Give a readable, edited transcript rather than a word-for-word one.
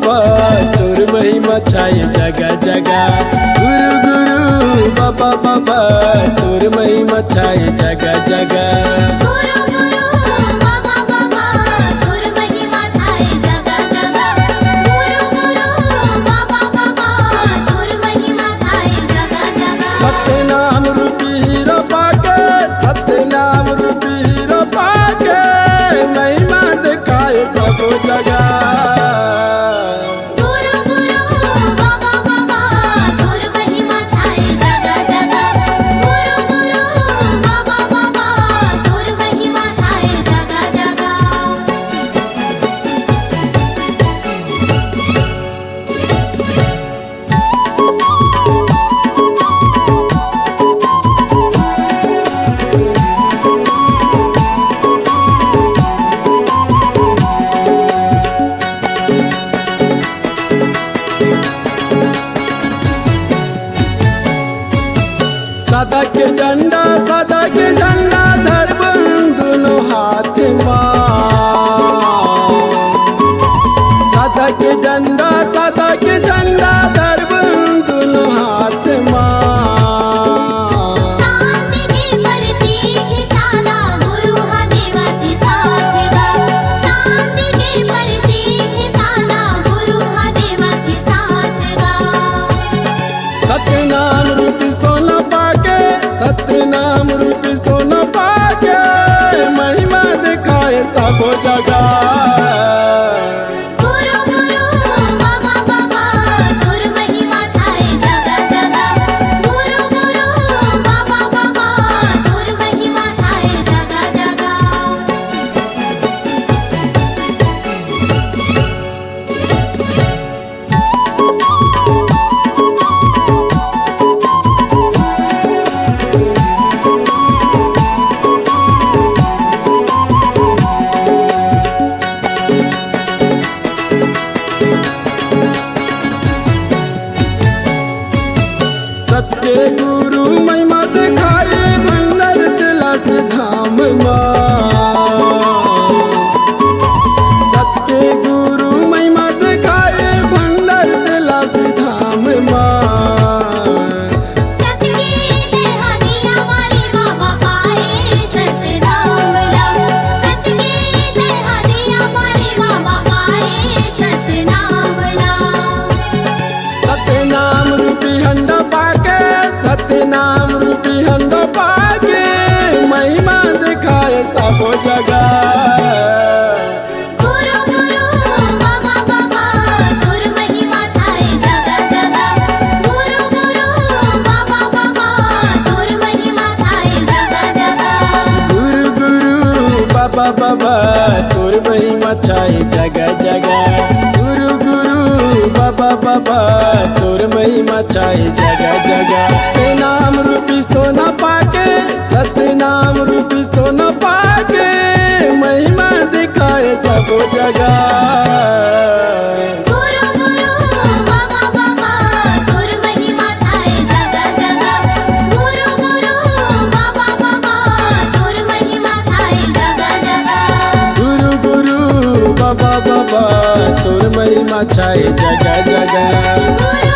बाबा तोर महिमा छाए जगह जगह। गुरु गुरु बाबा बाबा तोर महिमा छाए जगह जगह। गुरु गुरु बाबा बाबा तोर महिमा छाए जगह जगह। गुरु गुरु बाबा बाबा तोर महिमा छाए जगह जगह। सतनाम रूपी हीरो पाके, सतनाम रूपी हीरो पाके महिमा दिखाए सब जगह। गुरु गुरु बाबा बाबा तोर महिमा छाए जगह जगह। गुरु गुरु बाबा बाबा तोर महिमा छाए जगह जगह। सदा के झंडा धरब दोनों हाथ माँ। सदा के झंडा धरब दोनों हाथ माँ। शांति के प्रतीक सादा गुरु हा देवाची साथ गा। शांति के प्रतीक सादा गुरु हा देवाची साथ गा। सतनाम रूपी सोना पाके, सतनाम रूपी सोना पाके महिमा दिखाए सब जगह। गुरु गुरु बाबा बाबा तोर महिमा छाए जगह जगह। गुरु गुरु बाबा बाबा तोर महिमा छाए जगह जगह। सत्य गुरु महिमा दिखाए भंडर तिलस धाम माँ। सत्य गुरु महिमा दिखाए भंडर तिलस धाम माँ। सतके देहा दिया मारे बाबा पाए सतनाम ला। सतके देहा दिया मारे बाबा पाए सतनाम ला। सतनाम रूपी हंडा पाके, सतनाम रूपी हंडा पाके महिमा दिखाए सब जगह। गुरु गुरु बाबा बाबा तोर महिमा छाए जगह जगह। गुरु गुरु बाबा बाबा तोर महिमा छाए जगह जगह। गुरु गुरु बाबा बाबा तोर महिमा छाए जगह जगह। गुरु गुरु बाबा बाबा तोर महिमा छाए जगह जगह। सतनाम रूपी सोना पाके, सतनाम रूपी सोना पाके महिमा दिखाए सब जगह। गुरु गुरु बाबा बाबा तोर महिमा छाए जगह जगह। गुरु गुरु बाबा बाबा तोर महिमा छाए जगह जगह। गुरु गुरु बाबा बाबा तोर महिमा छाए जगह जगह। गुरु